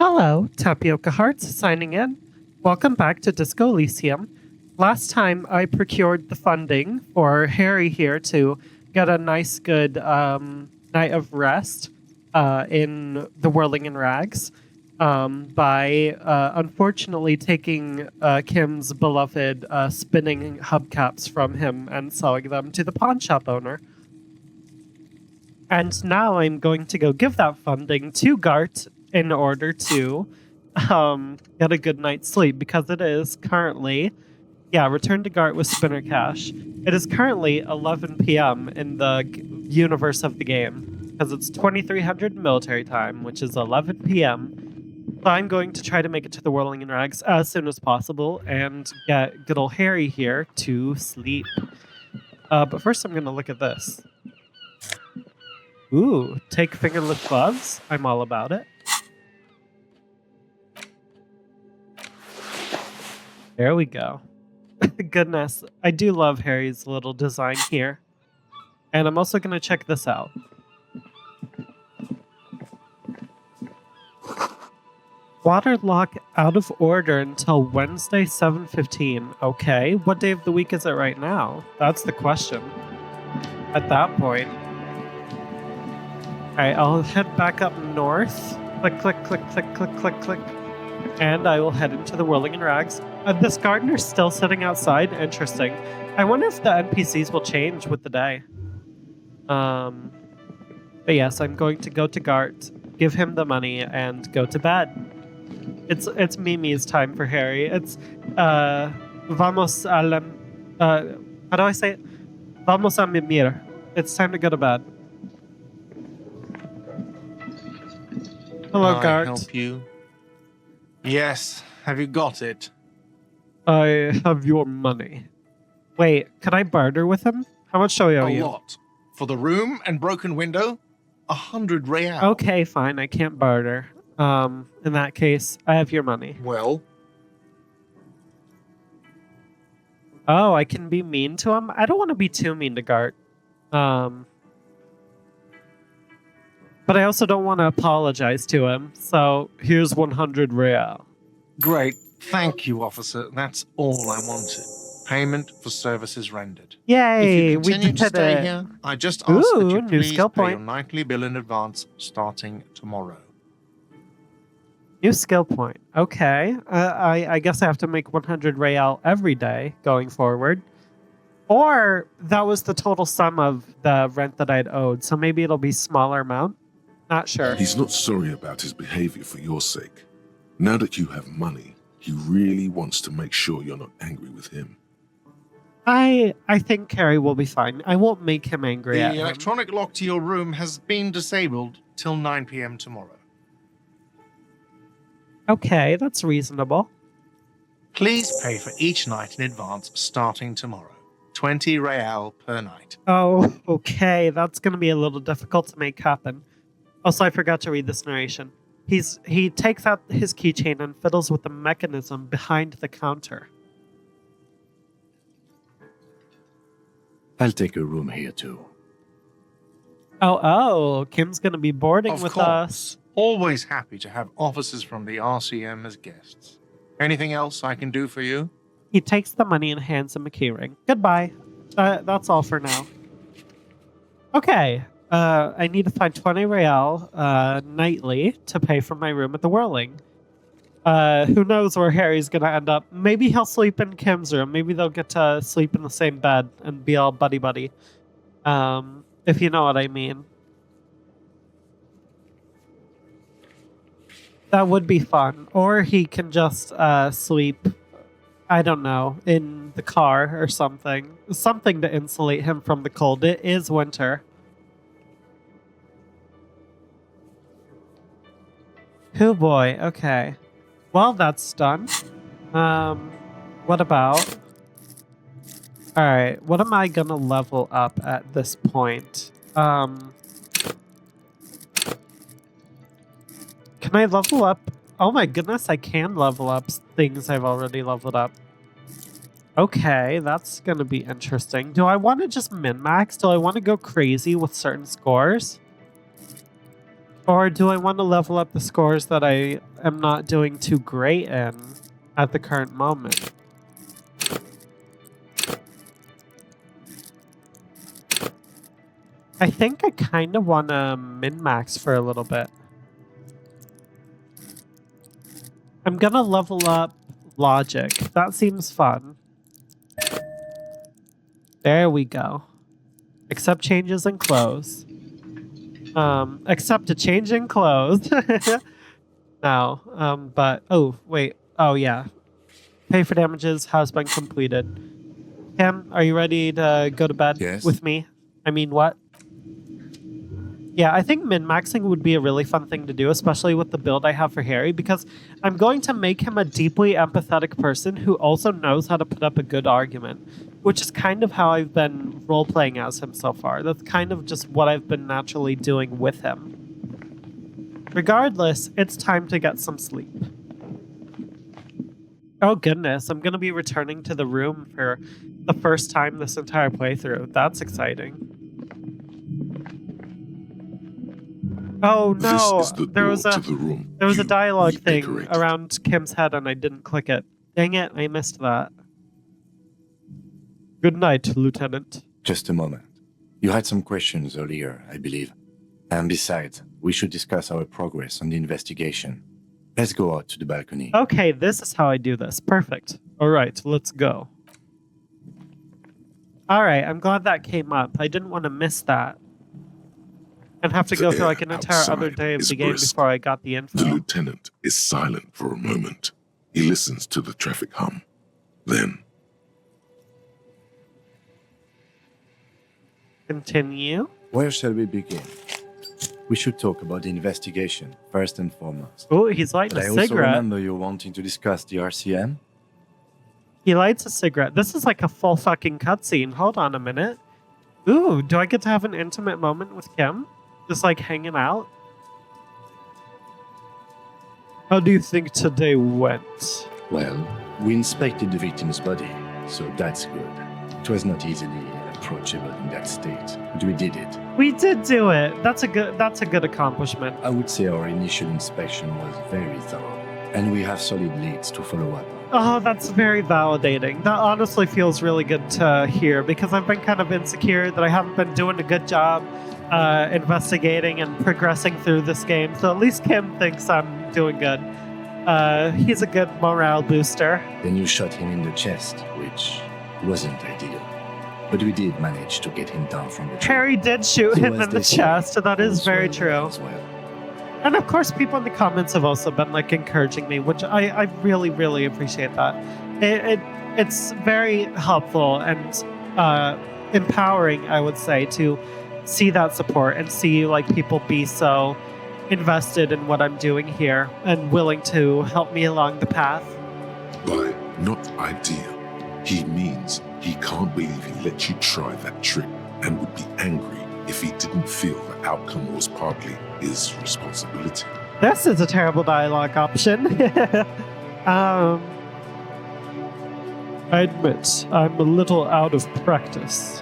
Hello, Tapioca Hearts signing in. Welcome back to Disco Elysium. Last time I procured the funding for Harry here to get a nice, good night of rest in the Whirling in Rags by unfortunately taking Kim's beloved spinning hubcaps from him and selling them to the pawn shop owner. And now I'm going to go give that funding to Gart in order to get a good night's sleep, because it is currently, return to Gart with Spinner Cash. It is currently 11 p.m. in the universe of the game, because it's 2300 military time, which is 11 p.m. So I'm going to try to make it to the Whirling in Rags as soon as possible and get good old Harry here to sleep. But first I'm going to look at this. Ooh, take fingerless gloves. I'm all about it. There we go. Goodness, I do love Harry's little design here. And I'm also going to check this out. Water lock out of order until Wednesday, 7:15. Okay, what day of the week is it right now? That's the question. At that point. Alright, I'll head back up north. Click, click, click, click, click, click, click. And I will head into the Whirling in Rags. This gardener's still sitting outside. Interesting. I wonder if the NPCs will change with the day. But yes, I'm going to go to Gart, give him the money, and go to bed. It's Mimi's time for Harry. It's vamos a la... how do I say it? Vamos a mimir. It's time to go to bed. Hello, Can Gart. I help you? Yes. Have you got it? I have your money. Wait, can I barter with him? How much do I owe you? A lot. For the room and broken window? 100 real. Okay, fine. I can't barter. In that case, I have your money. Well, Oh, I can be mean to him? I don't want to be too mean to Gart. But I also don't want to apologize to him. So here's 100 real. great. Thank you, officer. That's all I wanted. Payment for services rendered. Yay, If you we continue did to stay it. here, I just ask that Ooh, you new please skill pay point. your nightly bill in advance starting tomorrow. New skill point. Okay. I guess I have to make 100 real every day going forward. Or that was the total sum of the rent that I'd owed. So maybe it'll be smaller amount. Not sure. He's not sorry about his behavior for your sake. Now that you have money, he really wants to make sure you're not angry with him. I think Carrie will be fine. I won't make him angry The at him. electronic lock to your room has been disabled till 9 p.m. tomorrow. Okay, that's reasonable. Please pay for each night in advance starting tomorrow. 20 real per night. Oh, okay. That's going to be a little difficult to make happen. Also, I forgot to read this narration. He takes out his keychain and fiddles with the mechanism behind the counter. I'll take a room here too. Oh, Kim's going to be boarding Of with course. us. Always happy to have officers from the RCM as guests. Anything else I can do for you? He takes the money and hands him a keyring. Goodbye. That's all for now. Okay. I need to find 20 real nightly to pay for my room at the Whirling. Who knows where Harry's going to end up. Maybe he'll sleep in Kim's room. Maybe they'll get to sleep in the same bed and be all buddy-buddy. If you know what I mean. That would be fun. Or he can just sleep, I don't know, in the car or something. Something to insulate him from the cold. It is winter. Oh boy, okay. Well, that's done. What about... Alright, what am I gonna level up at this point? Can I level up? Oh my goodness, I can level up things I've already leveled up. Okay, that's gonna be interesting. Do I want to just min-max? Do I want to go crazy with certain scores? Or do I want to level up the scores that I am not doing too great in at the current moment? I think I kind of want to min-max for a little bit. I'm going to level up logic. That seems fun. There we go. Accept changes in clothes. Accept a change in clothes. Now, but, oh, wait. Oh, yeah. Pay for damages has been completed. Kim, are you ready to go to bed Yes. with me? I mean, what? Yeah, I think min-maxing would be a really fun thing to do, especially with the build I have for Harry, because I'm going to make him a deeply empathetic person who also knows how to put up a good argument, which is kind of how I've been role-playing as him so far. That's kind of just what I've been naturally doing with him. Regardless, it's time to get some sleep. Oh goodness, I'm going to be returning to the room for the first time this entire playthrough. That's exciting. Oh no! This is the there door was to the room. a you dialogue thing redecorate. around Kim's head, and I didn't click it. Dang it! I missed that. Good night, Lieutenant. Just a moment. You had some questions earlier, I believe. And besides, we should discuss our progress on the investigation. Let's go out to the balcony. Okay, this is how I do this. Perfect. All right, let's go. All right, I'm glad that came up. I didn't want to miss that. And have to The go through air like an entire other outside day of is the game brisk. before I got the The info. lieutenant is silent for a moment. He listens to the traffic hum. Then, Continue. Where shall we begin? We should talk about the investigation, first and foremost. Oh, he's lighting But I a also cigarette. remember you wanting to discuss the RCM. He lights a cigarette. This is like a full fucking cutscene. Hold on a minute. Ooh, do I get to have an intimate moment with Kim? Just like hanging out? How do you think today went? Well, we inspected the victim's body, so that's good. It was not easily approachable in that state, but we did it. We did do it. That's a good accomplishment. I would say our initial inspection was very thorough, and we have solid leads to follow up on. Oh, that's very validating. That honestly feels really good to hear because I've been kind of insecure that I haven't been doing a good job investigating and progressing through this game. So at least Kim thinks I'm doing good. He's a good morale booster. Then you shot him in the chest, which wasn't ideal. But we did manage to get him down from the tree. Harry did shoot So him as in the they say, chest, so that is all's very well true. that ends well. And of course, people in the comments have also been like encouraging me, which I really, really appreciate that. It's very helpful and empowering, I would say, to see that support and see like people be so invested in what I'm doing here and willing to help me along the path. by not ideal, he means he can't believe he let you try that trick and would be angry if he didn't feel the outcome was partly his responsibility. This is a terrible dialogue option. I admit, I'm a little out of practice.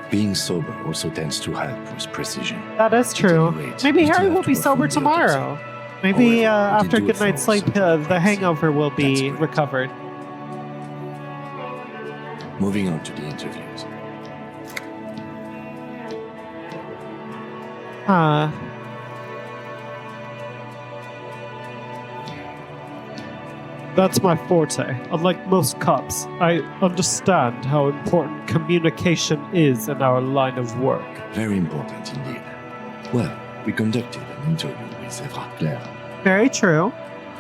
Being sober also tends to help with precision. That is true. At any rate, Maybe we still Harry have will to be perform sober the tomorrow. autopsy. Maybe However, we after a did do good it for night's sleep, certain the hangover will That's be great. recovered. Moving on to the interviews. That's my forte. Unlike most cops, I understand how important communication is in our line of work. Very important indeed. Well, we conducted an interview with Evra Claire. Very true.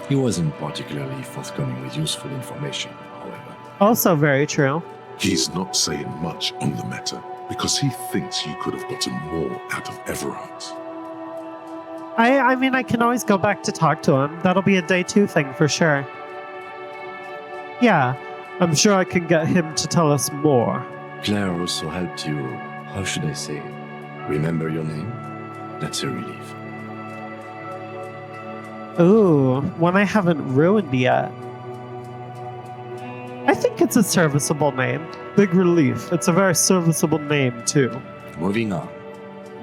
He wasn't particularly forthcoming with useful information, however. Also very true. He's not saying much on the matter because he thinks you could have gotten more out of Everard. I mean, I can always go back to talk to him. That'll be a day 2 thing for sure. Yeah, I'm sure I can get him to tell us more. Claire also helped you, how should I say, remember your name? That's a relief. Ooh, one I haven't ruined yet. I think it's a serviceable name. Big relief. It's a very serviceable name, too. Moving on.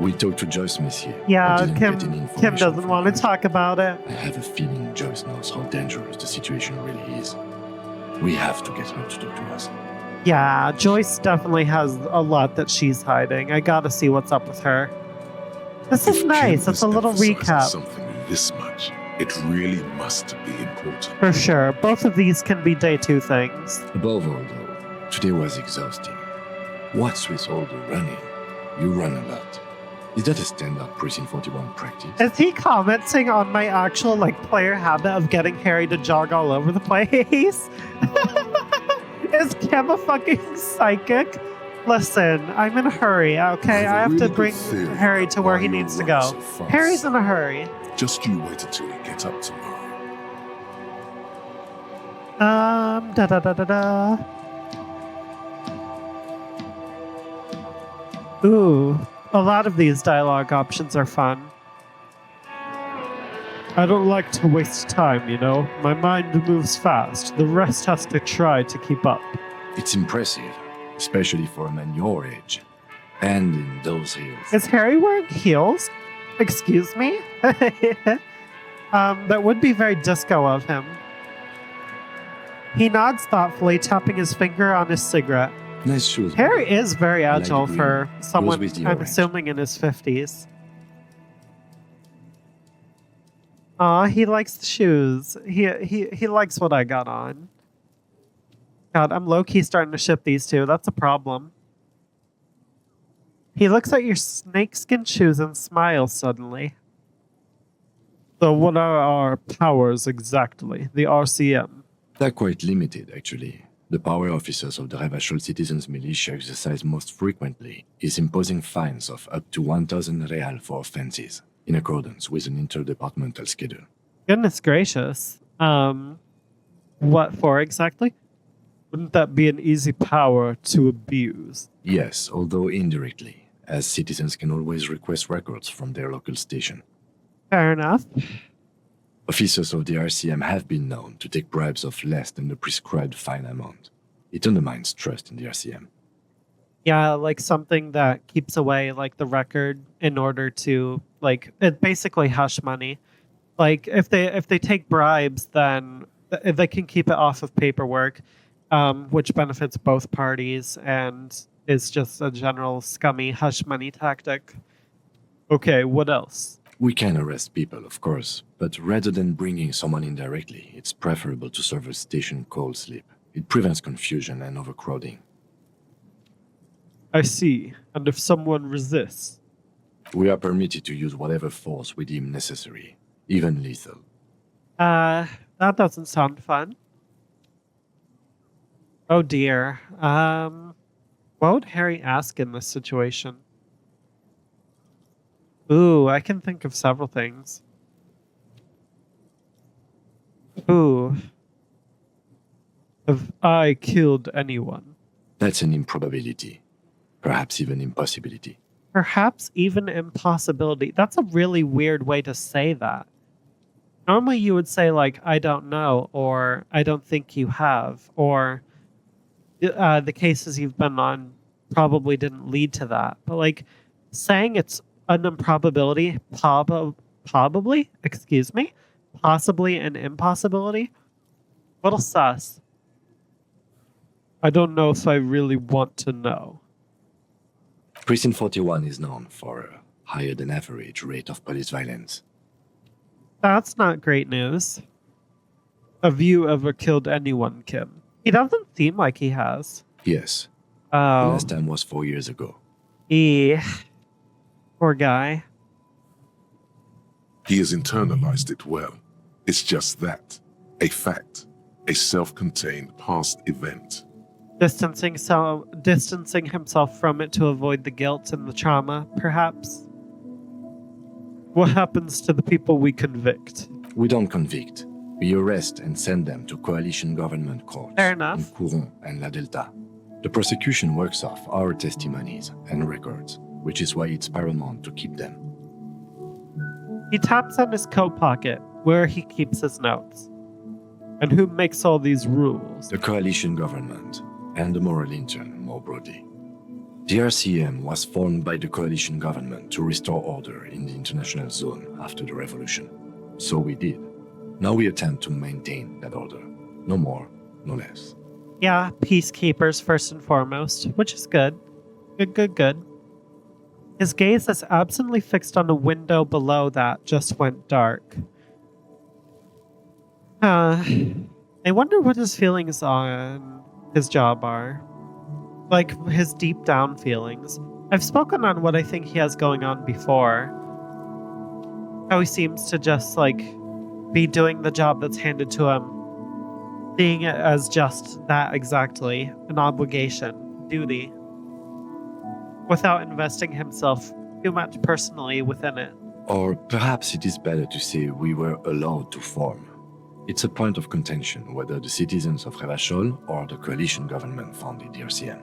We talked to Joyce, monsieur. I Yeah, didn't Kim, get any Kim information doesn't from want to her. talk about it. I have a feeling Joyce knows how dangerous the situation really is. We have to get her to talk to us. Yeah, Joyce definitely has a lot that she's hiding. I gotta see what's up with her. This is If nice. Kim It's a little emphasizes recap. something this much, it really must be important. For sure. Both of these can be day 2 things. Above all, though, today was exhausting. What's with all the running? You run a lot. Is that a standard Precinct 41 practice? Is he commenting on my actual player habit of getting Harry to jog all over the place? Is Kim a fucking psychic? Listen, I'm in a hurry, okay? I have to bring Harry to where he needs to go. Harry's in a hurry. Just you wait until we get up tomorrow. Da da da da da. Ooh, a lot of these dialogue options are fun. I don't like to waste time, you know? My mind moves fast. The rest has to try to keep up. It's impressive, especially for a man your age. And in those heels. Is Harry wearing heels? Excuse me? That would be very disco of him. He nods thoughtfully, tapping his finger on his cigarette. Nice shoes. Harry is very I like agile green. for someone, with the I'm orange. assuming, in his 50s. Aw, he likes the shoes. He likes what I got on. God, I'm low-key starting to ship these two. That's a problem. He looks at your snakeskin shoes and smiles suddenly. So what are our powers exactly? The RCM. They're quite limited, actually. The power officers of the Ravachol Citizens Militia exercise most frequently is imposing fines of up to 1,000 real for offenses, in accordance with an interdepartmental schedule. Goodness gracious. What for exactly? Wouldn't that be an easy power to abuse? Yes, although indirectly, as citizens can always request records from their local station. Fair enough. Officers of the RCM have been known to take bribes of less than the prescribed fine amount. It undermines trust in the RCM. Yeah, like something that keeps away the record in order to it basically hush money. Like if they take bribes, then they can keep it off of paperwork, which benefits both parties and is just a general scummy hush money tactic. Okay, what else? We can arrest people, of course, but rather than bringing someone in directly, it's preferable to serve a station cold sleep. It prevents confusion and overcrowding. I see. And if someone resists? We are permitted to use whatever force we deem necessary, even lethal. That doesn't sound fun. Oh dear. What would Harry ask in this situation? Ooh, I can think of several things. Ooh. Have I killed anyone? That's an improbability, perhaps even impossibility. Perhaps even impossibility. That's a really weird way to say that. Normally you would say I don't know, or I don't think you have, or the cases you've been on probably didn't lead to that. But saying it's an improbability, possibly an impossibility, little sus. I don't know if I really want to know. Precinct 41 is known for a higher than average rate of police violence. That's not great news. Have you ever killed anyone, Kim? He doesn't seem like he has. Yes, the Oh, last time was 4 years ago. poor guy. He has internalized it well. It's just that. A fact. A self-contained past event. Distancing himself from it to avoid the guilt and the trauma, perhaps. What happens to the people we convict? We don't convict. We arrest and send them to coalition government courts Fair enough. in Couron and La Delta. The prosecution works off our testimonies and records, which is why it's paramount to keep them. He taps on his coat pocket, where he keeps his notes. And who makes all these rules? The coalition government and the moral intern more broadly. The RCM was formed by the coalition government to restore order in the international zone after the revolution. So we did. Now we attempt to maintain that order. No more, no less. Yeah, peacekeepers first and foremost, which is good. Good. His gaze is absently fixed on a window below that just went dark. I wonder what his feelings on his job are. Like, his deep down feelings. I've spoken on what I think he has going on before. How he seems to just, be doing the job that's handed to him. Seeing it as just that exactly. An obligation. Duty. Without investing himself too much personally within it. Or perhaps it is better to say we were allowed to form. It's a point of contention whether the citizens of Revachol or the coalition government founded the RCM.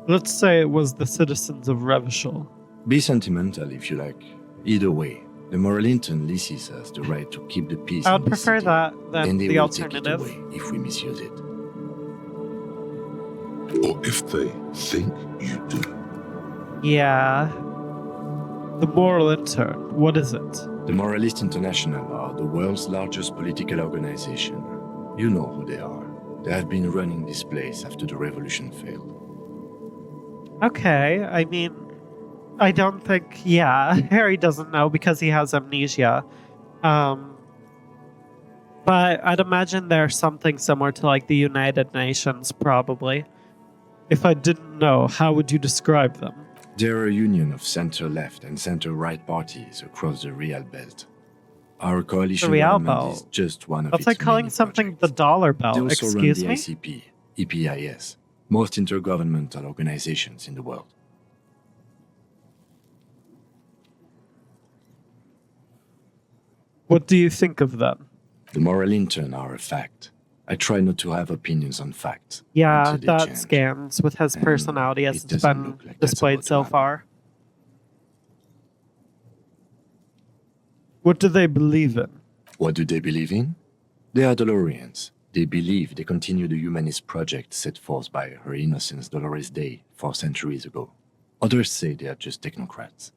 Let's say it was the citizens of Revachol. Be sentimental if you like. Either way, the Moralinton leases us the right to keep the peace. I in would this prefer city, that than and they the will take it alternative. away if we misuse it. Or if they think you do. Yeah. The moral intern, what is it? The Moralist International are the world's largest political organization. You know who they are. They have been running this place after the revolution failed. Okay, I mean, I don't think, Harry doesn't know because he has amnesia. But I'd imagine they're something similar to the United Nations, probably. If I didn't know, how would you describe them? They're a union of center-left and center-right parties across the Real Belt. Our coalition The Real government Belt? is just one of That's its like calling many something projects. the dollar They belt. also Excuse run me? the ICP, EPIS, most intergovernmental organizations in the world. What do you think of them? The moral intern are a fact. I try not to have opinions on facts. Yeah, until they that change. scans with his And personality as it it's doesn't been look like that's displayed about to so happen. far. What do they believe in? What do they believe in? They are Dolorians. They believe they continue the humanist project set forth by Her Innocence Dolores Day 4 centuries ago. Others say they are just technocrats.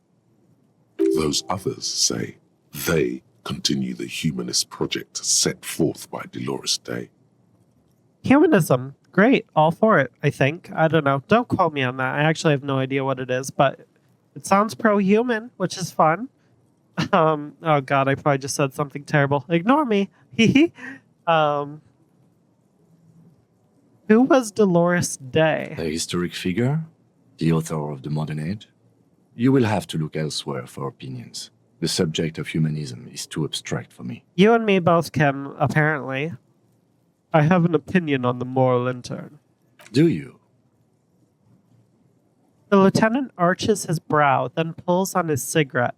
Those others say they continue the humanist project set forth by Dolores Day. Humanism. Great. All for it, I think. I don't know. Don't quote me on that. I actually have no idea what it is, but it sounds pro-human, which is fun. Oh god, I probably just said something terrible. Ignore me. Who was Dolores Day? A historic figure? The author of the modern age? You will have to look elsewhere for opinions. The subject of humanism is too abstract for me. You and me both, Kim, apparently. I have an opinion on the moral intern. Do you? The lieutenant arches his brow, then pulls on his cigarette.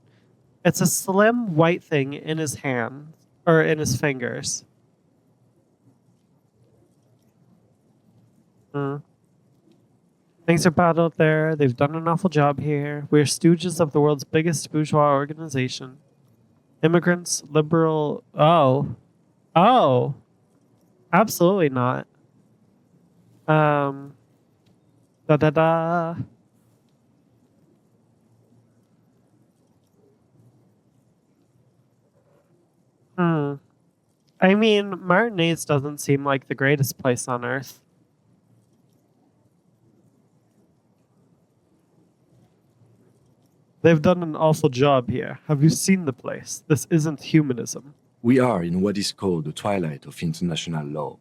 It's a slim white thing in his hand, or in his fingers. Things are bad out there. They've done an awful job here. We're stooges of the world's biggest bourgeois organization. Immigrants, liberal... Oh. Absolutely not. Da-da-da. I mean, Martinez doesn't seem like the greatest place on Earth. They've done an awful job here. Have you seen the place? This isn't humanism. We are in what is called the twilight of international law.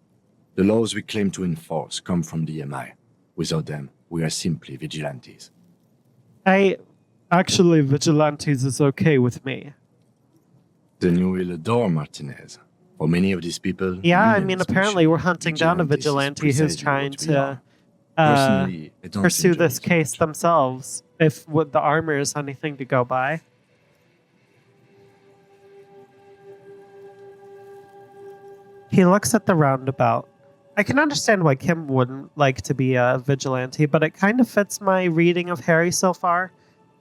The laws we claim to enforce come from the MI. Without them, we are simply vigilantes. Actually, vigilantes is okay with me. Then you will adore Martinez. For many of these people... Yeah, I union mean, is apparently mission. we're hunting down a Vigilantes is vigilante who's precisely trying what we are. to Personally, I don't pursue enjoy this it case much. themselves, if what the armor is anything to go by. He looks at the roundabout. I can understand why Kim wouldn't like to be a vigilante, but it kind of fits my reading of Harry so far,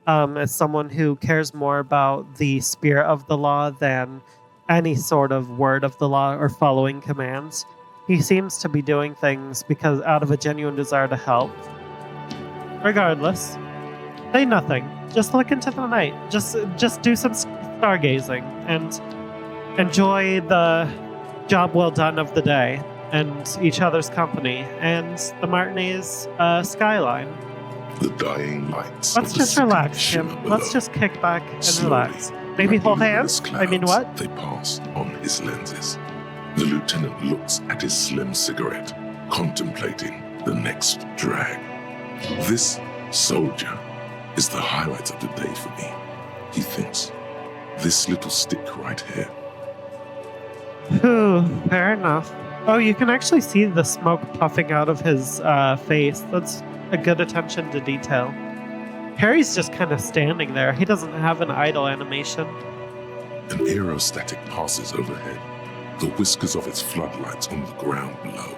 as someone who cares more about the spirit of the law than any sort of word of the law or following commands. He seems to be doing things because out of a genuine desire to help. Regardless, say nothing. Just look into the night. Just do some stargazing and enjoy the job well done of the day and each other's company and the Martinez skyline. The dying lights. Let's of the just city relax, shimmer Kim. below. Let's just kick back and Slowly, relax. Maybe like hold luminous hands? I mean, clouds, what? They pass on his lenses. The lieutenant looks at his slim cigarette, contemplating the next drag. This soldier is the highlight of the day for me, he thinks. This little stick right here. Whew, fair enough. Oh, you can actually see the smoke puffing out of his face. That's a good attention to detail. Harry's just kind of standing there. He doesn't have an idle animation. An aerostatic passes overhead, the whiskers of its floodlights on the ground below.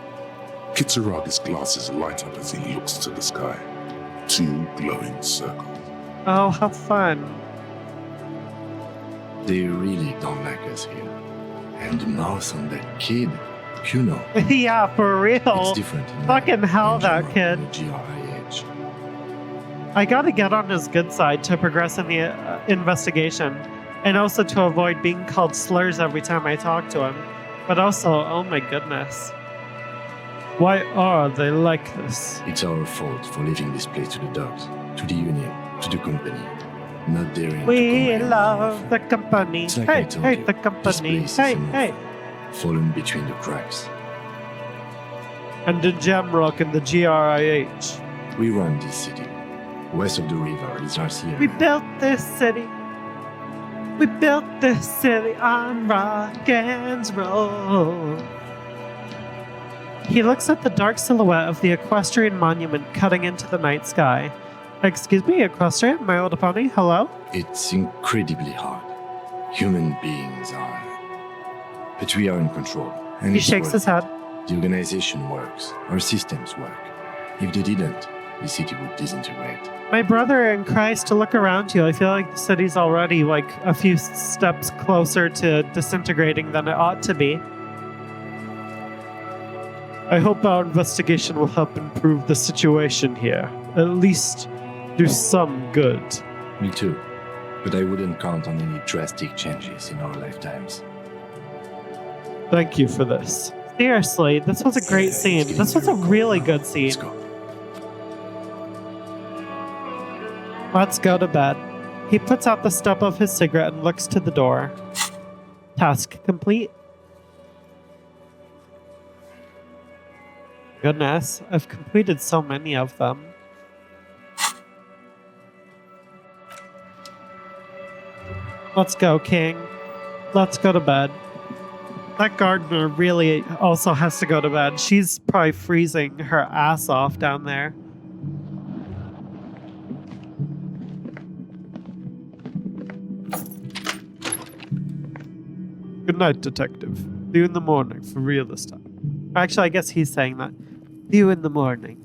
Kitsuraga's glasses light up as he looks to the sky. 2 glowing circles. Oh, how fun. They really don't like us here. And the mouth on that kid, Kuno. Yeah, for real. It's different. In Fucking hell, in that general, kid. in the GRIH. I gotta get on his good side to progress in the investigation, and also to avoid being called slurs every time I talk to him. But also, oh my goodness. Why are they like this? It's our fault for leaving this place to the dogs, to the union, to the company. Not daring to We come love the company. It's like I Hey, told hey, you, the this company. place is Hey, enough. hey. Fallen between the cracks. And the Jamrock and the GRIH. We run this city. West of the river is our We Sierra. built this city. We built this city on rock and roll. He looks at the dark silhouette of the equestrian monument cutting into the night sky. Excuse me, equestrian, my old pony, hello? It's incredibly hard. Human beings are. But we are in control. And He it's shakes his working. head. The organization works. Our systems work. If they didn't, the city would disintegrate. My brother in Christ, to look around you, I feel like the city's already like a few steps closer to disintegrating than it ought to be. I hope our investigation will help improve the situation here. At least do some good. Me too. But I wouldn't count on any drastic changes in our lifetimes. Thank you for this. Seriously, this was a great scene. This was a really good scene. Let's go. Let's go to bed. He puts out the stub of his cigarette and looks to the door. Task complete. Goodness, I've completed so many of them. Let's go, King. Let's go to bed. That gardener really also has to go to bed. She's probably freezing her ass off down there. Good night, detective. See you in the morning, for real this time. Actually, I guess he's saying that. See you in the morning.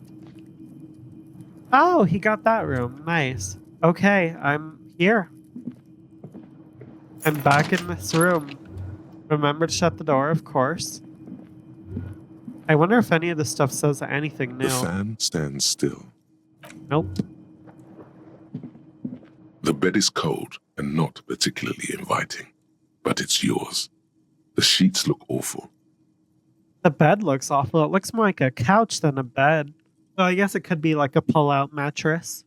Oh, he got that room. Nice. Okay, I'm here. I'm back in this room. Remember to shut the door, of course. I wonder if any of this stuff says anything new. The fan stands still. Nope. The bed is cold and not particularly inviting, but it's yours. The sheets look awful. The bed looks awful. It looks more like a couch than a bed. So I guess it could be like a pull-out mattress.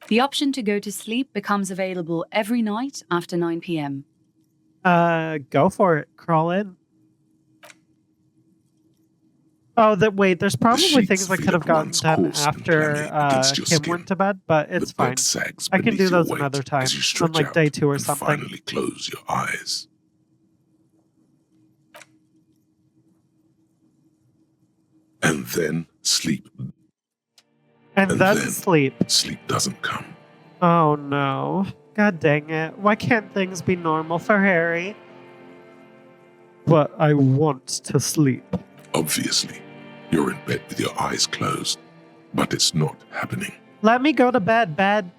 The option to go to sleep becomes available every night after 9 p.m. Go for it. Crawl in. Oh, wait, there's probably sheets things that feel could have at gotten once done coarse and after clammy against your Kim skin. went to bed, but it's the fine. bed sags I can beneath do your those weight another time, as you on stretch like out day 2 or and something. finally close your eyes. And then sleep. And and then then- sleep. Sleep doesn't come. Oh no. God dang it. Why can't things be normal for Harry? But I want to sleep. Obviously, you're in bed with your eyes closed, but it's not happening. Let me go to bed.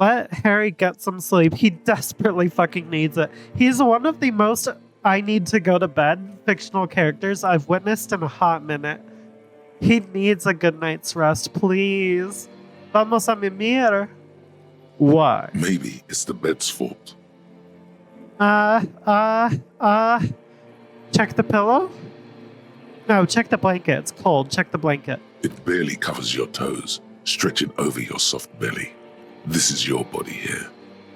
Let Harry get some sleep. He desperately fucking needs it. He's one of the most I need to go to bed fictional characters I've witnessed in a hot minute. He needs a good night's rest, please. Vamos a mimir. Why? Maybe it's the bed's fault. Check the pillow? No, check the blanket. It's cold. Check the blanket. It barely covers your toes, stretching over your soft belly. This is your body here,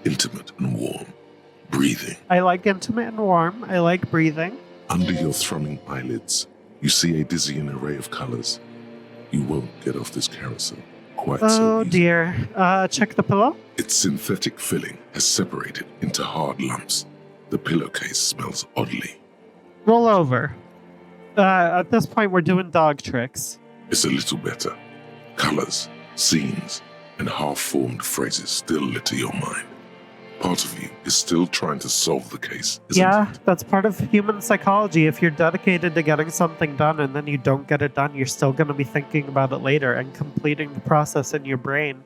intimate and warm, breathing. I like intimate and warm. I like breathing. Under your thrumming eyelids, you see a dizzying array of colors. You won't get off this carousel quite so Oh easily. dear. Check the pillow? Its synthetic filling has separated into hard lumps. The pillowcase smells oddly. Roll over. At this point, we're doing dog tricks. It's a little better. Colors, scenes, and half-formed phrases still litter your mind. Part of you is still trying to solve the case, isn't Yeah, it? that's part of human psychology. If you're dedicated to getting something done and then you don't get it done, you're still going to be thinking about it later and completing the process in your brain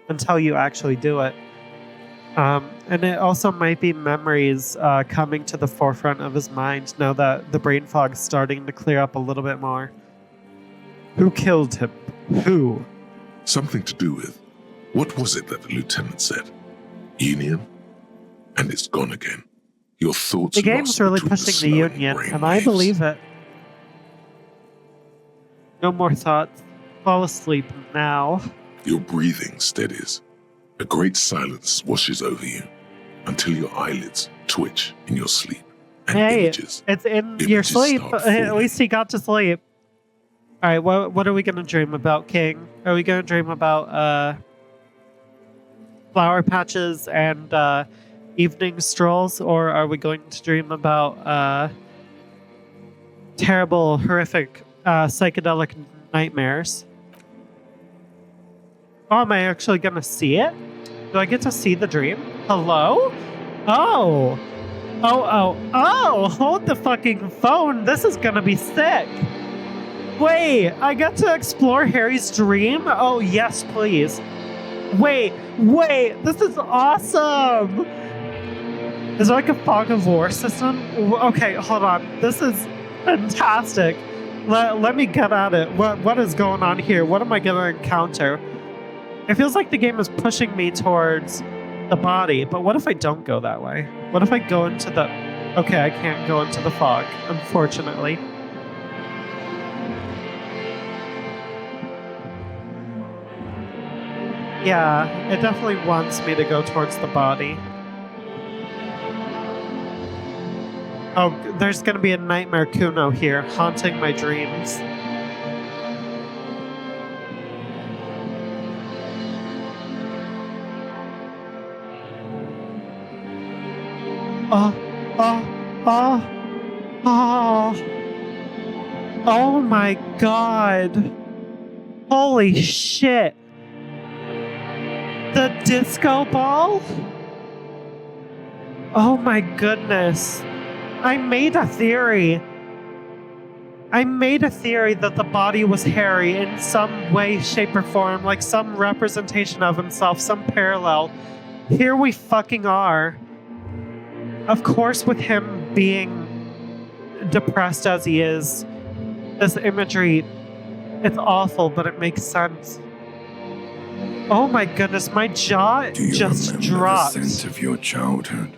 until you actually do it. And it also might be memories coming to the forefront of his mind now that the brain fog is starting to clear up a little bit more. Who killed him? Who? Something to do with, what was it that the lieutenant said? Union? And it's gone again. Your thoughts The game's lost really between pushing the slowing Union, brain and I waves. believe it. No more thoughts. Fall asleep now. Your breathing steadies. A great silence washes over you until your eyelids twitch in your sleep. And Hey, images. it's in your Images sleep. start At forming. least he got to sleep. All right, what are we going to dream about, King? Are we going to dream about flower patches and evening strolls, or are we going to dream about terrible, horrific, psychedelic nightmares? Oh, am I actually going to see it? Do I get to see the dream? Hello? Oh! Oh, hold the fucking phone. This is gonna be sick. Wait, I get to explore Harry's dream? Oh, yes, please. Wait, this is awesome. Is there like a fog of war system? Okay, hold on. This is fantastic. Let me get at it. What is going on here? What am I gonna encounter? It feels like the game is pushing me towards the body, but what if I don't go that way? What if I go into the... Okay, I can't go into the fog, unfortunately. Yeah, it definitely wants me to go towards the body. Oh, there's gonna be a nightmare Kuno here, haunting my dreams. Oh my god. Holy shit. The disco ball? Oh my goodness. I made a theory that the body was Harry in some way, shape, or form, like some representation of himself, some parallel. Here we fucking are. Of course, with him being depressed as he is, this imagery, it's awful, but it makes sense. Oh my goodness, my jaw Do you just remember dropped. the scent of your childhood?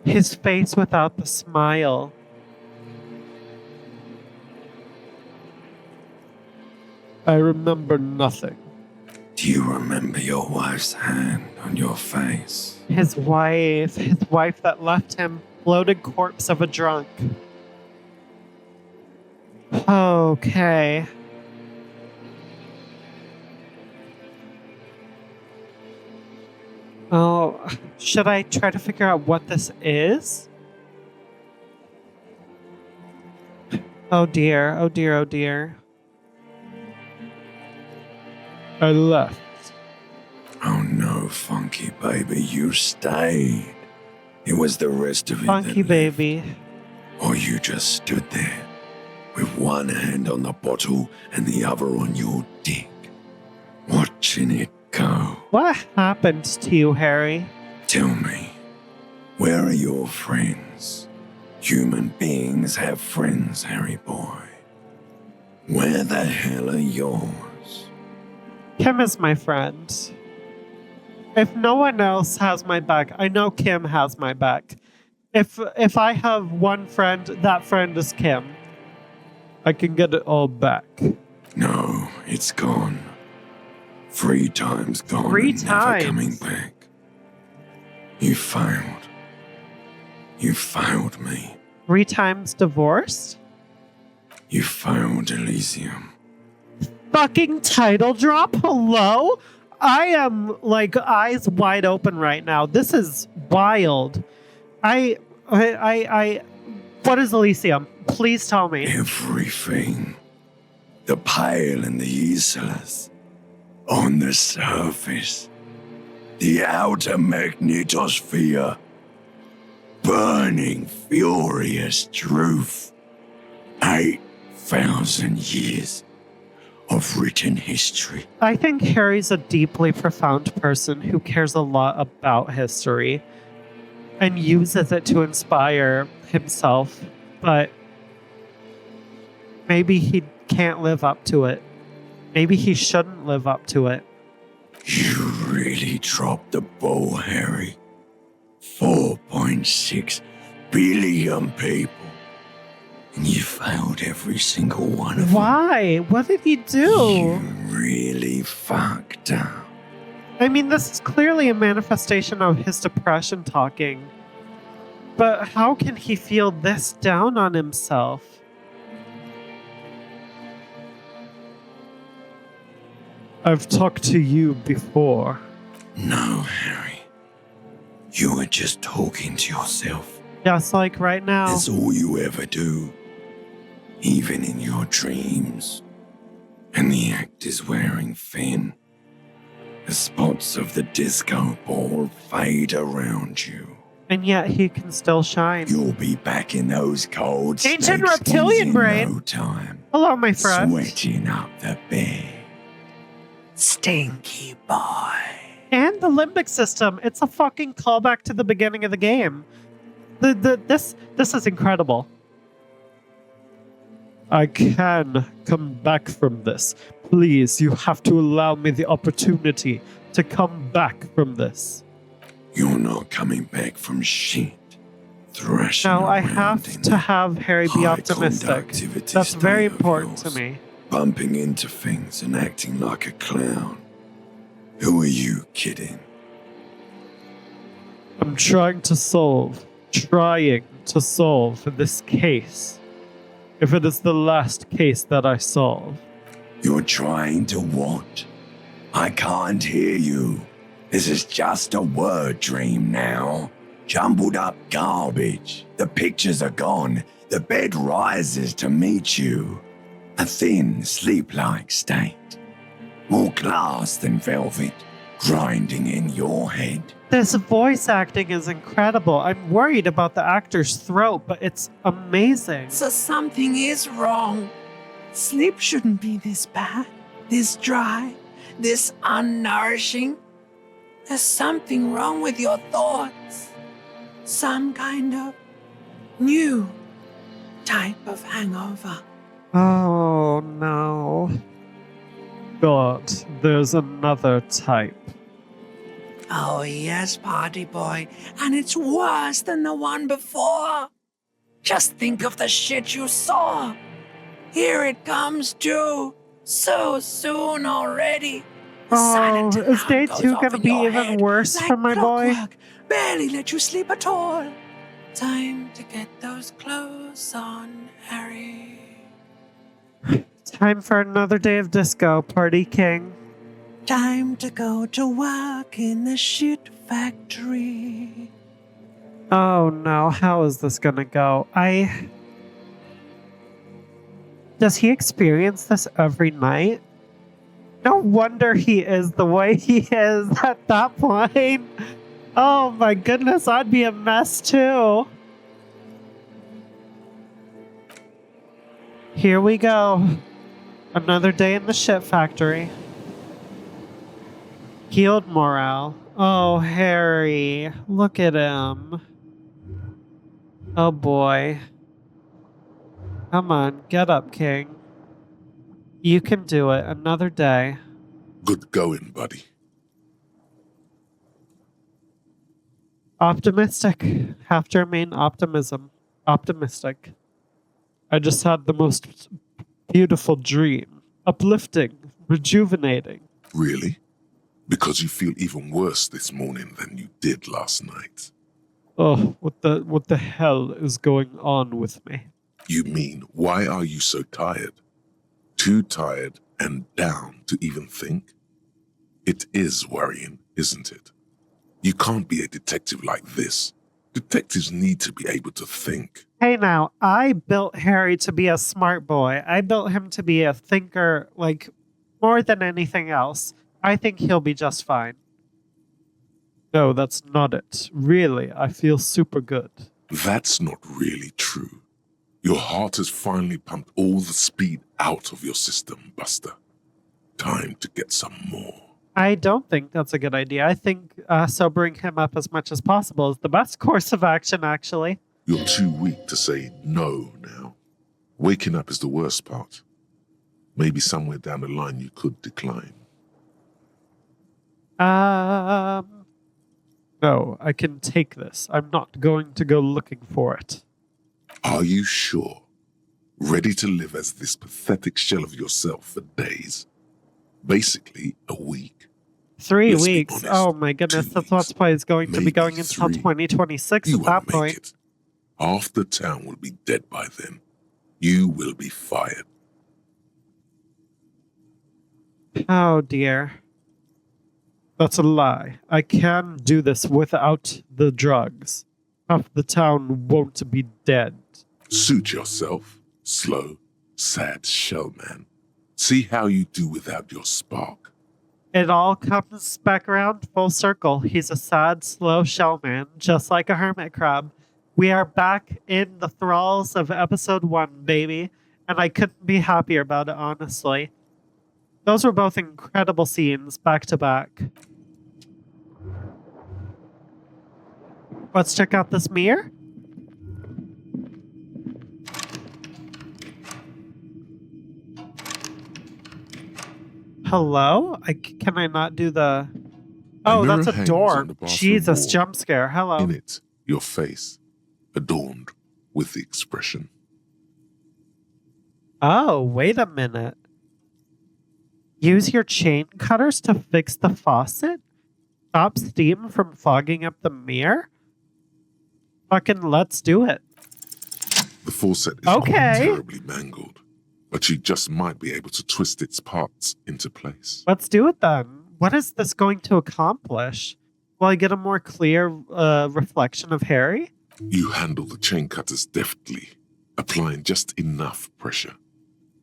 His face without the smile. I remember nothing. Do you remember your wife's hand on your face? His wife that left him, bloated corpse of a drunk. Okay. Oh, should I try to figure out what this is? Oh dear, oh dear, oh dear. I left. Oh no, Funky Baby, you stayed. It was the rest of it Funky that left. baby. Or you just stood there, with one hand on the bottle and the other on your dick, watching it go. What happened to you, Harry? Tell me, where are your friends? Human beings have friends, Harry boy. Where the hell are yours? Kim is my friend. If no one else has my back, I know Kim has my back. If I have one friend, that friend is Kim. I can get it all back. No, it's gone. 3 times gone 3 and never times? coming back. You failed. You failed me. 3 times divorced? You failed Elysium. Fucking title drop? Hello? I am like eyes wide open right now. This is wild. What is Elysium? Please tell me. Everything. The pale and the useless. On the surface. The outer magnetosphere. Burning, furious truth. 8,000 years of written history. I think Harry's a deeply profound person who cares a lot about history and uses it to inspire himself, but maybe he can't live up to it. Maybe he shouldn't live up to it. You really dropped the ball, Harry. 4.6 billion people. And you failed every single one of them. Why? What did he do? You really fucked up. I mean, this is clearly a manifestation of his depression talking. But how can he feel this down on himself? I've talked to you before. No, Harry. You were just talking to yourself. Just like right now. That's all you ever do. Even in your dreams. And the act is wearing thin. The spots of the disco ball fade around you. And yet he can still shine. You'll be back in those cold Ancient snakeskins reptilian in brain. no time. Hello, my friend. Sweating up the bed. Stinky boy. And the limbic system. It's a fucking callback to the beginning of the game. This is incredible. I can come back from this. Please, you have to allow me the opportunity to come back from this. You're not coming back from shit. Thrashing No, I around have in to have Harry be high optimistic. conductivity That's very state of important to yours. me. Bumping into things and acting like a clown. Who are you kidding? I'm trying to solve this case. If it is the last case that I solve. You're trying to what? I can't hear you. This is just a word dream now. Jumbled up garbage. The pictures are gone. The bed rises to meet you. A thin, sleep-like state. More glass than velvet, grinding in your head. This voice acting is incredible. I'm worried about the actor's throat, but it's amazing. So something is wrong. Sleep shouldn't be this bad, this dry, this unnourishing. There's something wrong with your thoughts. Some kind of new type of hangover. Oh no. God, there's another type. Oh yes, party boy, and it's worse than the one before. Just think of the shit you saw. Here it comes too, so soon already. The silent Oh, is alarm day goes 2 off gonna in be your even head worse like for my boy? clockwork. Barely let you sleep at all. Time to get those clothes on, Harry. Time for another day of disco, Party King. Time to go to work in the shit factory. Oh no, how is this gonna go? Does he experience this every night? No wonder he is the way he is at that point. Oh my goodness, I'd be a mess too. Here we go. Another day in the shit factory. Healed morale. Oh, Harry. Look at him. Oh boy. Come on, get up, King. You can do it. Another day. Good going, buddy. Optimistic. Have to remain optimistic. I just had the most beautiful dream. Uplifting. Rejuvenating. Really? Because you feel even worse this morning than you did last night. Oh, what the hell is going on with me? You mean, why are you so tired? Too tired and down to even think? It is worrying, isn't it? You can't be a detective like this. Detectives need to be able to think. Hey now, I built Harry to be a smart boy. I built him to be a thinker, like, more than anything else. I think he'll be just fine. No, that's not it. Really, I feel super good. That's not really true. Your heart has finally pumped all the speed out of your system, Buster. Time to get some more. I don't think that's a good idea. I think sobering him up as much as possible is the best course of action, actually. You're too weak to say no now. Waking up is the worst part. Maybe somewhere down the line you could decline. No, I can take this. I'm not going to go looking for it. Are you sure? Ready to live as this pathetic shell of yourself for days? Basically, a week. 3 Let's be weeks. honest, Oh my goodness, 2 that's Let's Play is going to be maybe going until 3. 2026 You at that won't make point. it. Half the town will be dead by then. You will be fired. Oh dear. That's a lie. I can do this without the drugs. Half the town won't be dead. Suit yourself, slow, sad shellman. See how you do without your spark. It all comes back around full circle. He's a sad, slow shellman, just like a hermit crab. We are back in the thralls of episode 1, baby. And I couldn't be happier about it, honestly. Those were both incredible scenes, back to back. Let's check out this mirror. Hello? Can I not do the... Oh, mirror that's a hangs door. on the bathroom Jesus, wall. jump scare. Hello. In it, your face, adorned with the expression. Oh, wait a minute. Use your chain cutters to fix the faucet? Stop steam from fogging up the mirror? Fucking let's do it. The faucet is Okay. not terribly mangled, but you just might be able to twist its parts into place. Let's do it then. What is this going to accomplish? Will I get a more clear reflection of Harry? You handle the chain cutters deftly, applying just enough pressure.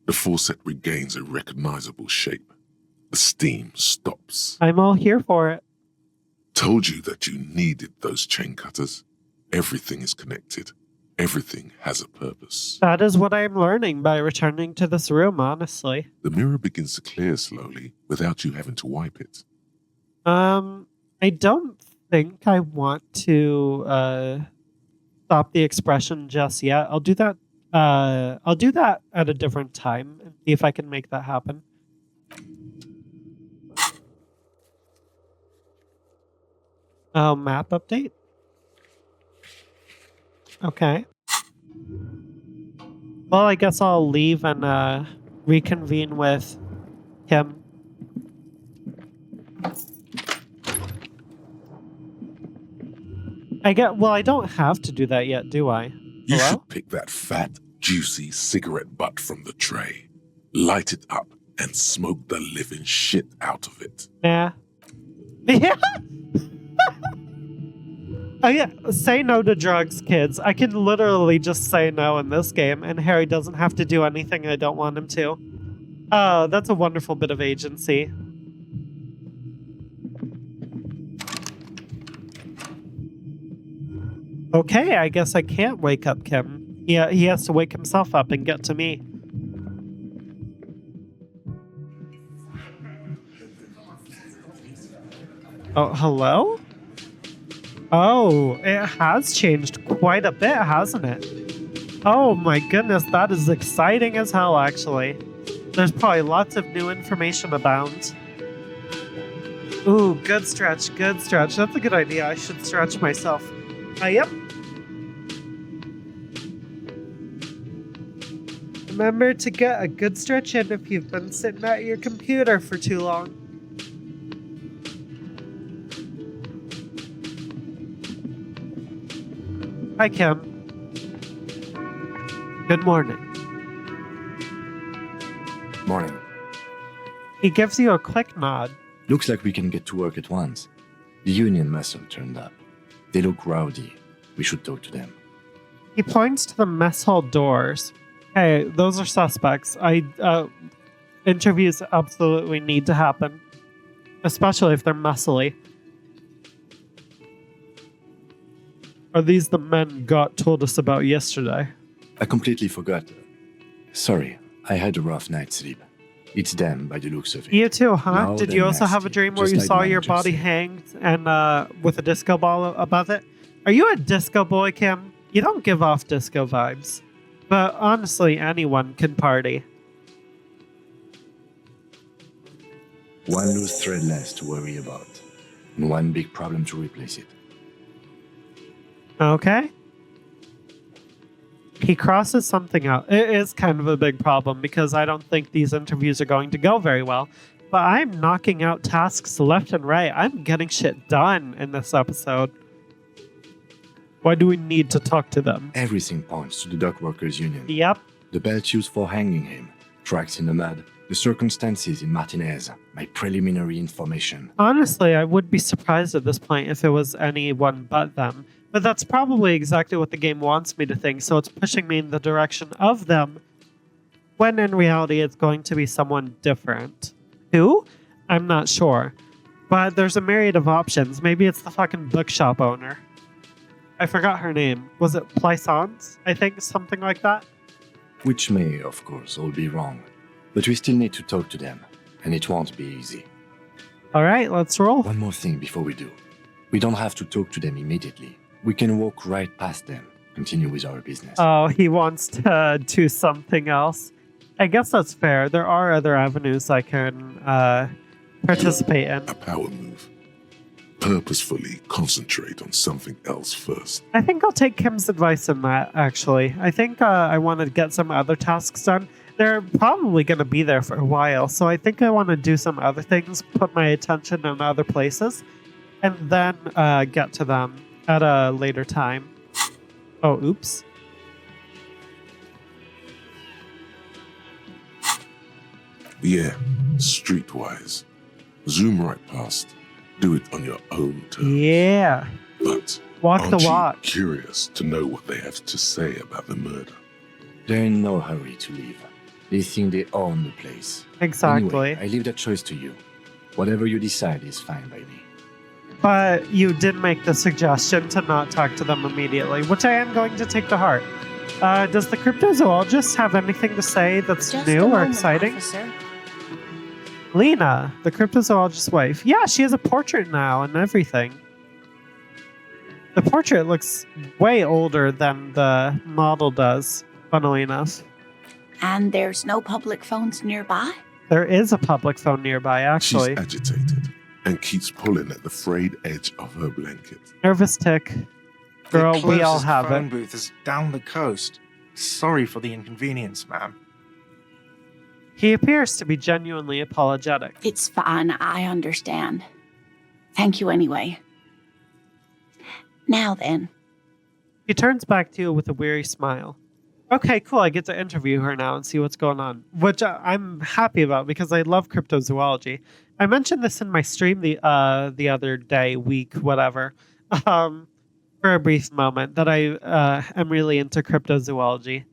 The faucet regains a recognizable shape. The steam stops. I'm all here for it. Told you that you needed those chain cutters. Everything is connected. Everything has a purpose. That is what I'm learning by returning to this room, honestly. The mirror begins to clear slowly without you having to wipe it. I don't think I want to stop the expression just yet. I'll do that at a different time and see if I can make that happen. Map update? Okay. Well, I guess I'll leave and reconvene with him. I don't have to do that yet, do I? You Hello? should pick that fat, juicy cigarette butt from the tray, light it up, and smoke the living shit out of it. Nah. Yeah. Oh yeah, say no to drugs, kids. I can literally just say no in this game, and Harry doesn't have to do anything I don't want him to. Oh, that's a wonderful bit of agency. Okay, I guess I can't wake up Kim. Yeah, he has to wake himself up and get to me. Oh, hello? Oh, it has changed quite a bit, hasn't it? Oh my goodness, that is exciting as hell, actually. There's probably lots of new information abound. Ooh, good stretch, good stretch. That's a good idea. I should stretch myself. Yep. Remember to get a good stretch in if you've been sitting at your computer for too long. Hi, Kim. Good morning. Morning. He gives you a quick nod. Looks like we can get to work at once. The union muscle turned up. They look rowdy. We should talk to them. He points to the mess hall doors. Hey, those are suspects. Interviews absolutely need to happen. Especially if they're muscly. Are these the men Gott told us about yesterday? I completely forgot. Sorry, I had a rough night's sleep. It's them by the looks of it. You too, huh? Now Did they're you also have a nasty, dream where just you like saw your managers body say. hanged and with a disco ball above it? Are you a disco boy, Kim? You don't give off disco vibes. But honestly, anyone can party. One loose thread less to worry about, and one big problem to replace it. Okay. He crosses something out. It is kind of a big problem because I don't think these interviews are going to go very well. But I'm knocking out tasks left and right. I'm getting shit done in this episode. Why do we need to talk to them? Everything points to the dock workers' union. Yep. The belt used for hanging him, tracks in the mud, the circumstances in Martinez, my preliminary information. Honestly, I would be surprised at this point if it was anyone but them. But that's probably exactly what the game wants me to think, so it's pushing me in the direction of them, when in reality it's going to be someone different. Who? I'm not sure. But there's a myriad of options. Maybe it's the fucking bookshop owner. I forgot her name. Was it Plaisance? I think, something like that? Which may, of course, all be wrong. But we still need to talk to them, and it won't be easy. Alright, let's roll. One more thing before we do. We don't have to talk to them immediately. We can walk right past them, continue with our business. Oh, he wants to do something else. I guess that's fair. There are other avenues I can participate in. A power move. Purposefully concentrate on something else first. I think I'll take Kim's advice on that, actually. I think I want to get some other tasks done. They're probably going to be there for a while, so I think I want to do some other things, put my attention in other places, and then get to them at a later time. Oh, oops. Yeah, streetwise. Zoom right past. Do it on your own terms. Yeah. But Walk aren't the you walk. curious to know what they have to say about the murder? They're in no hurry to leave. They think they own the place. Exactly. Anyway, I leave that choice to you. Whatever you decide is fine by me. But you did make the suggestion to not talk to them immediately, which I am going to take to heart. Does the cryptozoologist have anything to say that's Just new a or moment, exciting? officer. Lena, the cryptozoologist's wife. Yeah, she has a portrait now and everything. The portrait looks way older than the model does, funnily enough. And there's no public phones nearby? There is a public phone nearby, actually. She's agitated and keeps pulling at the frayed edge of her blanket. Nervous tick. Girl, The we all closest have phone it. booth is down the coast. Sorry for the inconvenience, ma'am. He appears to be genuinely apologetic. It's fine, I understand. Thank you anyway. Now then, He turns back to you with a weary smile. Okay, cool. I get to interview her now and see what's going on, which I'm happy about because I love cryptozoology. I mentioned this in my stream the other day, week, whatever, for a brief moment that I am really into cryptozoology.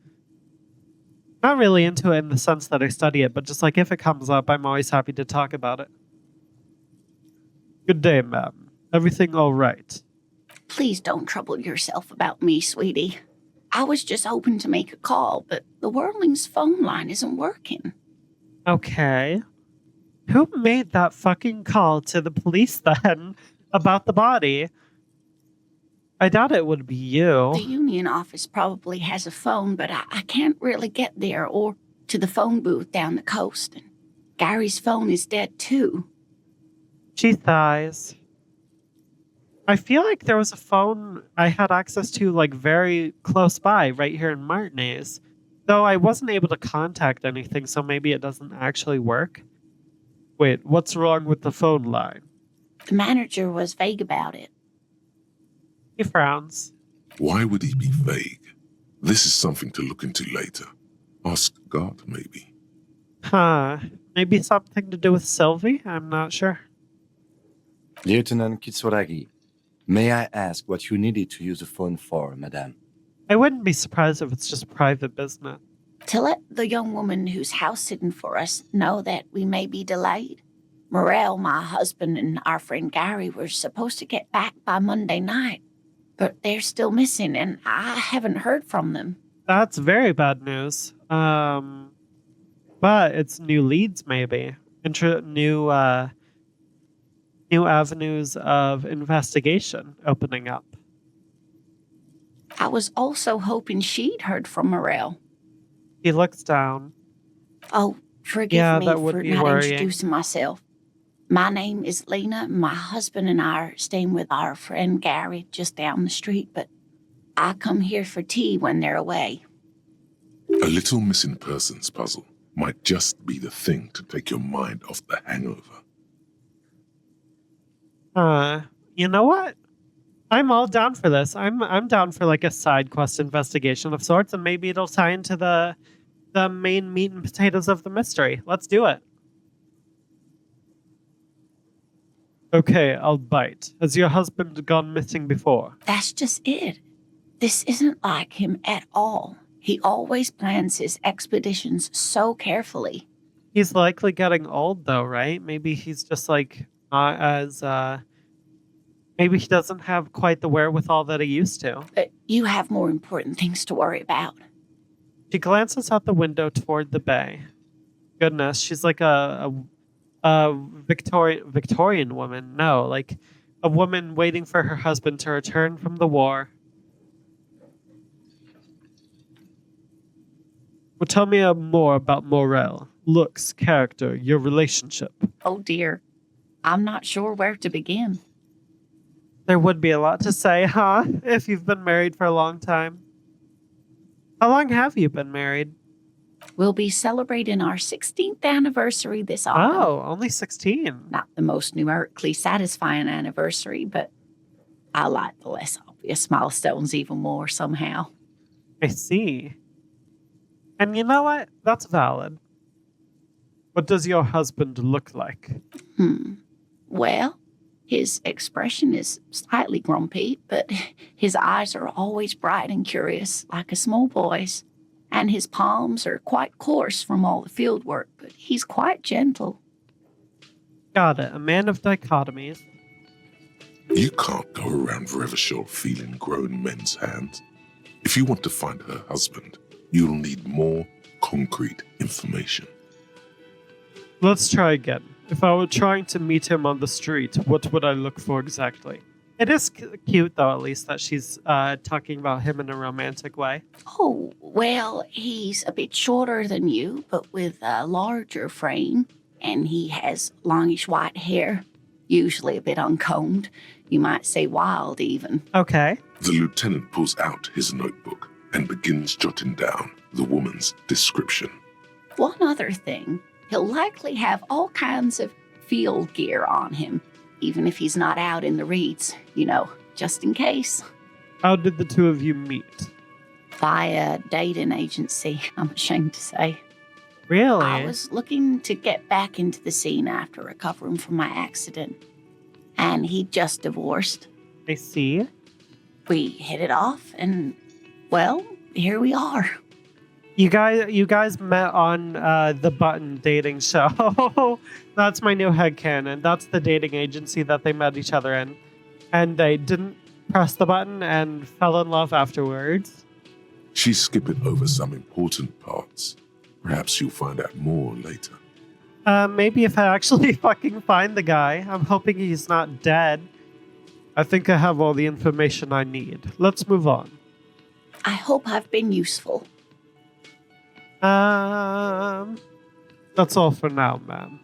Not really into it in the sense that I study it, but just like if it comes up, I'm always happy to talk about it. Good day, ma'am. Everything all right? please don't trouble yourself about me, sweetie. I was just hoping to make a call, but the Whirling's phone line isn't working. Okay. Who made that fucking call to the police then about the body? I doubt it would be you. The union office probably has a phone, but I can't really get there or to the phone booth down the coast, and Gary's phone is dead too. She sighs. I feel like there was a phone I had access to like very close by, right here in Martinez. Though I wasn't able to contact anything, so maybe it doesn't actually work. Wait, what's wrong with the phone line? The manager was vague about it. He frowns. Why would he be vague? This is something to look into later. Ask God, maybe. Huh. Maybe something to do with Sylvie? I'm not sure. Lieutenant Kitsuragi, may I ask what you needed to use the phone for, madame? I wouldn't be surprised if it's just private business. To let the young woman who's house-sitting for us know that we may be delayed. Morel, my husband, and our friend Gary were supposed to get back by Monday night, but they're still missing, and I haven't heard from them. That's very bad news. But it's new leads, maybe. New avenues of investigation opening up. I was also hoping she'd heard from Morel. He looks down. Oh, forgive me that would for be not worrying. introducing myself. My name is Lena. My husband and I are staying with our friend Gary just down the street, but I come here for tea when they're away. A little missing persons puzzle might just be the thing to take your mind off the hangover. You know what? I'm all down for this. I'm down for like a side quest investigation of sorts, and maybe it'll tie into the main meat and potatoes of the mystery. Let's do it. Okay, I'll bite. Has your husband gone missing before? That's just it. This isn't like him at all. He always plans his expeditions so carefully. He's likely getting old though, right? Maybe he's just like not as maybe he doesn't have quite the wherewithal that he used to. You have more important things to worry about. She glances out the window toward the bay. Goodness, she's like a Victorian woman. No, like a woman waiting for her husband to return from the war. Well, tell me more about Morel. Looks, character, your relationship. Oh dear. I'm not sure where to begin. There would be a lot to say, huh? If you've been married for a long time. How long have you been married? We'll be celebrating our 16th anniversary this autumn. Oh, only 16. Not the most numerically satisfying anniversary, but I like the less obvious milestones even more somehow. I see. And you know what? That's valid. What does your husband look like? Well, his expression is slightly grumpy, but his eyes are always bright and curious, like a small boy's. And his palms are quite coarse from all the field work, but he's quite gentle. Got it. A man of dichotomies. You can't go around Revachol feeling grown men's hands. If you want to find her husband, you'll need more concrete information. Let's try again. If I were trying to meet him on the street, what would I look for exactly? It is cute, though, at least, that she's talking about him in a romantic way. Oh, well, he's a bit shorter than you, but with a larger frame, and he has longish white hair, usually a bit uncombed. You might say wild, even. Okay. The lieutenant pulls out his notebook and begins jotting down the woman's description. One other thing, he'll likely have all kinds of field gear on him, even if he's not out in the reeds, just in case. How did the two of you meet? By a dating agency, I'm ashamed to say. Really? I was looking to get back into the scene after recovering from my accident, and he'd just divorced. I see. We hit it off, and, well, here we are. You guys met on the Button dating show. That's my new headcanon. That's the dating agency that they met each other in. And they didn't press the button and fell in love afterwards. She's skipping over some important parts. Perhaps you'll find out more later. Maybe if I actually fucking find the guy. I'm hoping he's not dead. I think I have all the information I need. Let's move on. I hope I've been useful. That's all for now, ma'am.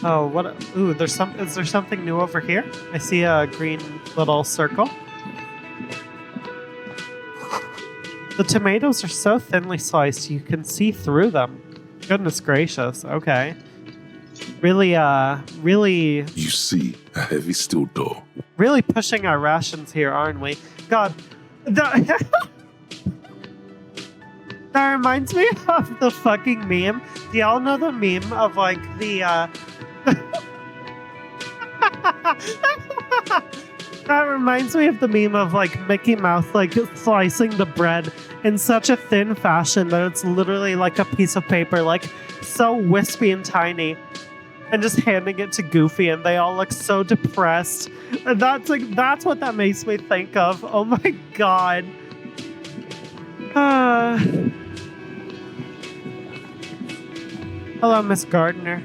Oh, what? Ooh, is there something new over here? I see a green little circle. The tomatoes are so thinly sliced you can see through them. Goodness gracious. Okay. Really, You see a heavy steel door. really pushing our rations here, aren't we? God, that, that reminds me of the fucking meme. Do y'all know the meme of like the that reminds me of the meme of like Mickey Mouse like slicing the bread in such a thin fashion that it's literally like a piece of paper, like so wispy and tiny, and just handing it to Goofy, and they all look so depressed. And that's what that makes me think of. Oh my god. Hello, Miss Gardner.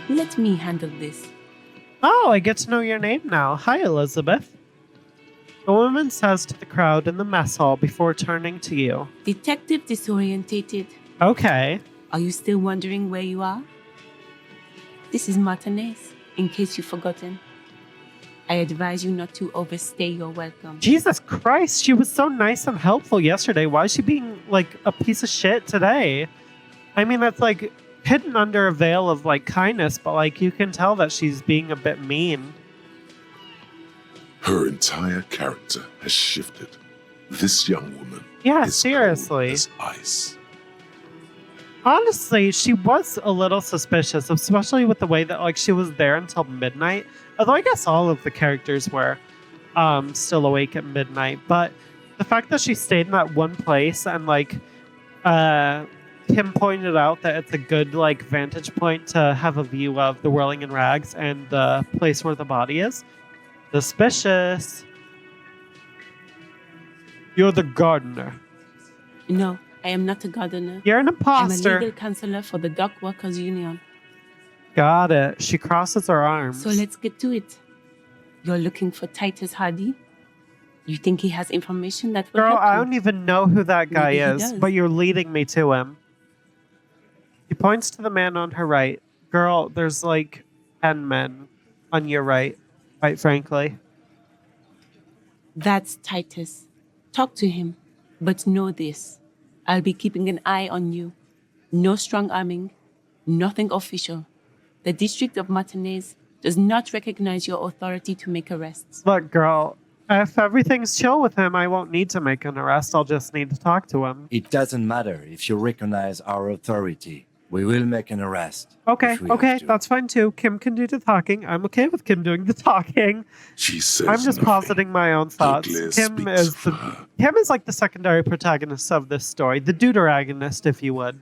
Let me handle this. Oh, I get to know your name now. Hi, Elizabeth. The woman says to the crowd in the mess hall before turning to you. Detective disorientated. Okay. Are you still wondering where you are? This is Martinez, in case you've forgotten. I advise you not to overstay your welcome. Jesus Christ, she was so nice and helpful yesterday. Why is she being like a piece of shit today? I mean, that's like hidden under a veil of like kindness, but like you can tell that she's being a bit mean. Her entire character has shifted. This young woman Yeah, is seriously. cold as ice. Honestly, she was a little suspicious, especially with the way that like she was there until midnight. Although I guess all of the characters were still awake at midnight, but the fact that she stayed in that one place and like Kim pointed out that it's a good like vantage point to have a view of the whirling in rags and the place where the body is. Suspicious. You're the gardener. No, I am not a gardener. You're an I'm a imposter. legal counselor for the Dock Workers Union. Got it. She crosses her arms. So let's get to it. You're looking for Titus Hardy? You think he has information that will Girl, help I you? don't even know who that guy Maybe he is, does. but you're leading me to him. He points to the man on her right. Girl, there's like 10 men on your right, quite frankly. That's Titus. Talk to him. But know this. I'll be keeping an eye on you. No strong arming. Nothing official. The District of Martinez does not recognize your authority to make arrests. Look, girl, if everything's chill with him, I won't need to make an arrest. I'll just need to talk to him. It doesn't matter if you recognize our authority. We will make an arrest. Okay, if we have okay, to. that's fine too. Kim can do the talking. I'm okay with Kim doing the talking. She says I'm just nothing. positing my own thoughts. Ugly Kim speaks is for the her. Kim is like the secondary protagonist of this story, the deuteragonist, if you would.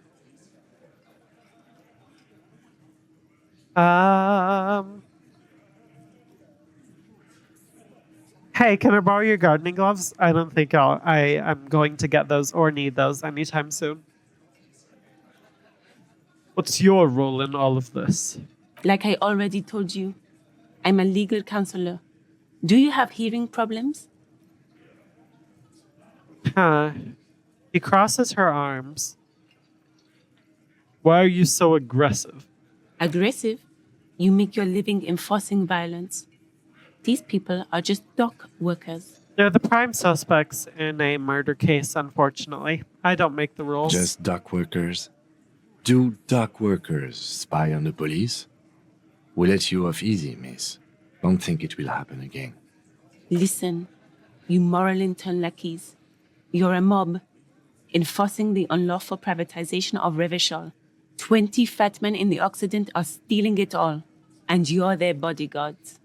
Hey, can I borrow your gardening gloves? I don't think I'm going to get those or need those anytime soon. What's your role in all of this? Like I already told you, I'm a legal counselor. Do you have hearing problems? Huh. He crosses her arms. Why are you so aggressive? Aggressive? You make your living enforcing violence. These people are just dock workers. They're the prime suspects in a murder case, unfortunately. I don't make the rules. Just dock workers. Do dock workers spy on the police? We let you off easy, miss. Don't think it will happen again. Listen, you moral intern lackeys. You're a mob, enforcing the unlawful privatization of Revachol. 20 fat men in the Occident are stealing it all, and you're their bodyguards.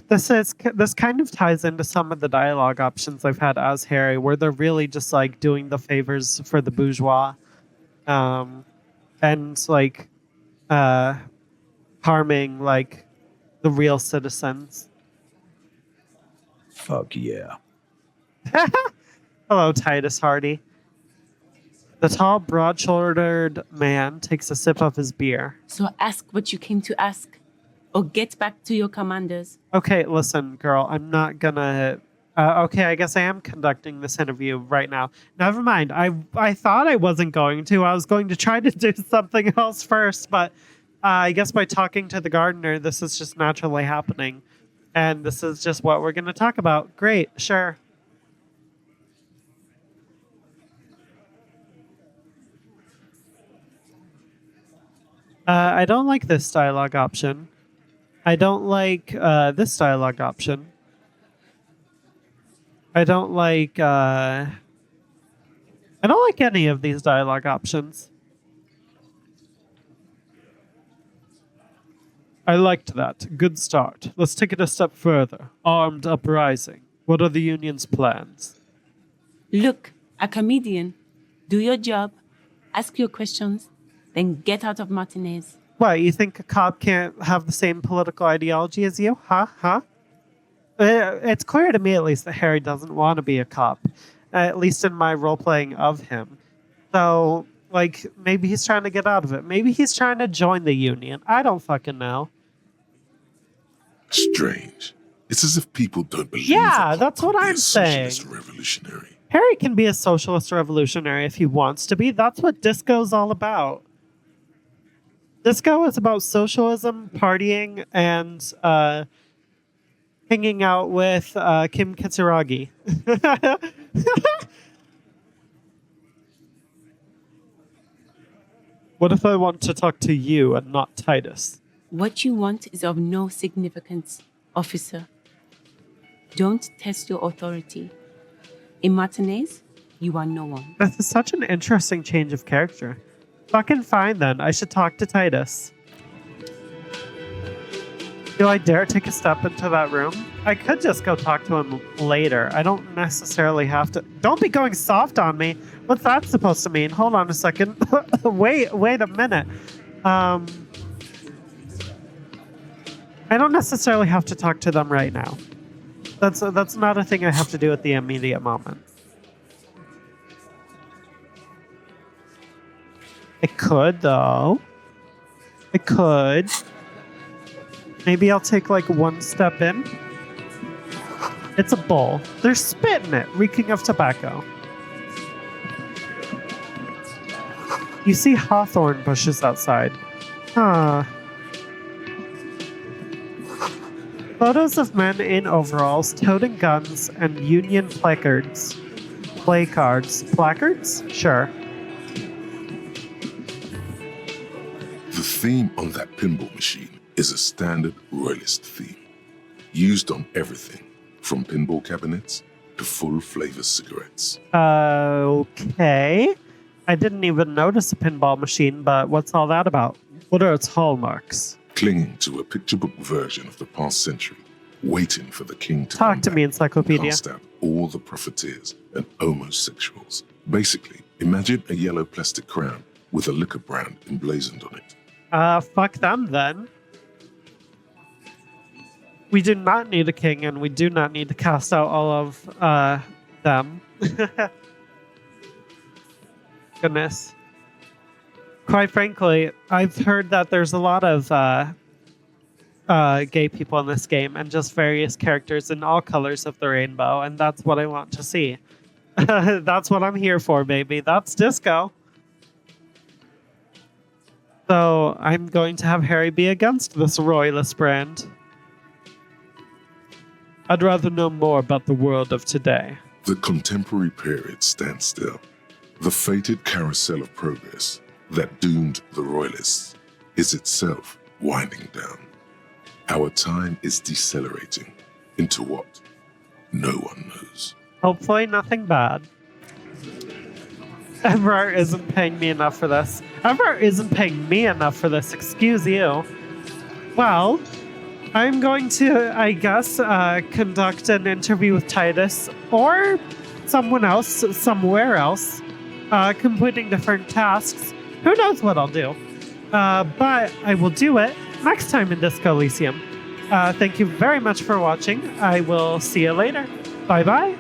This kind of ties into some of the dialogue options I've had as Harry, where they're really just like doing the favors for the bourgeois, and like harming like the real citizens. Fuck yeah. Hello, Titus Hardy. The tall, broad-shouldered man takes a sip of his beer. So ask what you came to ask. or get back to your commanders. Okay, listen, girl, I'm not gonna. Okay, I guess I am conducting this interview right now. Never mind. I thought I wasn't going to. I was going to try to do something else first, but I guess by talking to the gardener, this is just naturally happening. And this is just what we're going to talk about. Great, sure. I don't like this dialogue option. I don't like this dialogue option. I don't like any of these dialogue options. I liked that. Good start. Let's take it a step further. Armed uprising. What are the Union's plans? Look, a comedian. Do your job, ask your questions, then get out of Martinez. What, you think a cop can't have the same political ideology as you? Huh? It's clear to me, at least, that Harry doesn't want to be a cop. At least in my role-playing of him. So, like, maybe he's trying to get out of it. Maybe he's trying to join the Union. I don't fucking know. Strange. It's as if people don't believe Yeah, a cop that's what could be I'm a socialist saying. revolutionary. Harry can be a socialist revolutionary if he wants to be. That's what Disco's all about. Disco is about socialism, partying, and hanging out with Kim Kitsuragi. What if I want to talk to you and not Titus? What you want is of no significance, officer. Don't test your authority. In Martinez, you are no one. This is such an interesting change of character. Fucking fine then. I should talk to Titus. Do I dare take a step into that room? I could just go talk to him later. I don't necessarily have to. Don't be going soft on me. What's that supposed to mean? Hold on a second. wait a minute. I don't necessarily have to talk to them right now. That's not a thing I have to do at the immediate moment. I could, though. I could. Maybe I'll take, like, one step in. It's a bowl. There's spit in it, reeking of tobacco. You see hawthorn bushes outside. Huh. Photos of men in overalls, toting guns, and Union placards. Placards? Sure. The theme on that pinball machine is a standard royalist theme, used on everything from pinball cabinets to full-flavor cigarettes. Okay. I didn't even notice a pinball machine, but what's all that about? What are its hallmarks? Clinging to a picture book version of the past century, waiting for the king to Talk come to back me, and encyclopedia. cast out all the profiteers and homosexuals. Basically, imagine a yellow plastic crown with a liquor brand emblazoned on it. Fuck them then. We do not need a king, and we do not need to cast out all of them. Goodness. Quite frankly, I've heard that there's a lot of gay people in this game, and just various characters in all colors of the rainbow, and that's what I want to see. That's what I'm here for, baby. That's disco. So I'm going to have Harry be against this royalist brand. I'd rather know more about the world of today. The contemporary period stands still. The fated carousel of progress that doomed the royalists is itself winding down. Our time is decelerating into what? No one knows. Hopefully nothing bad. Everard isn't paying me enough for this. Everard isn't paying me enough for this, excuse you. Well, I'm going to, I guess, conduct an interview with Titus or someone else, somewhere else, completing different tasks. Who knows what I'll do? But I will do it next time in Disco Elysium. Thank you very much for watching. I will see you later. Bye-bye.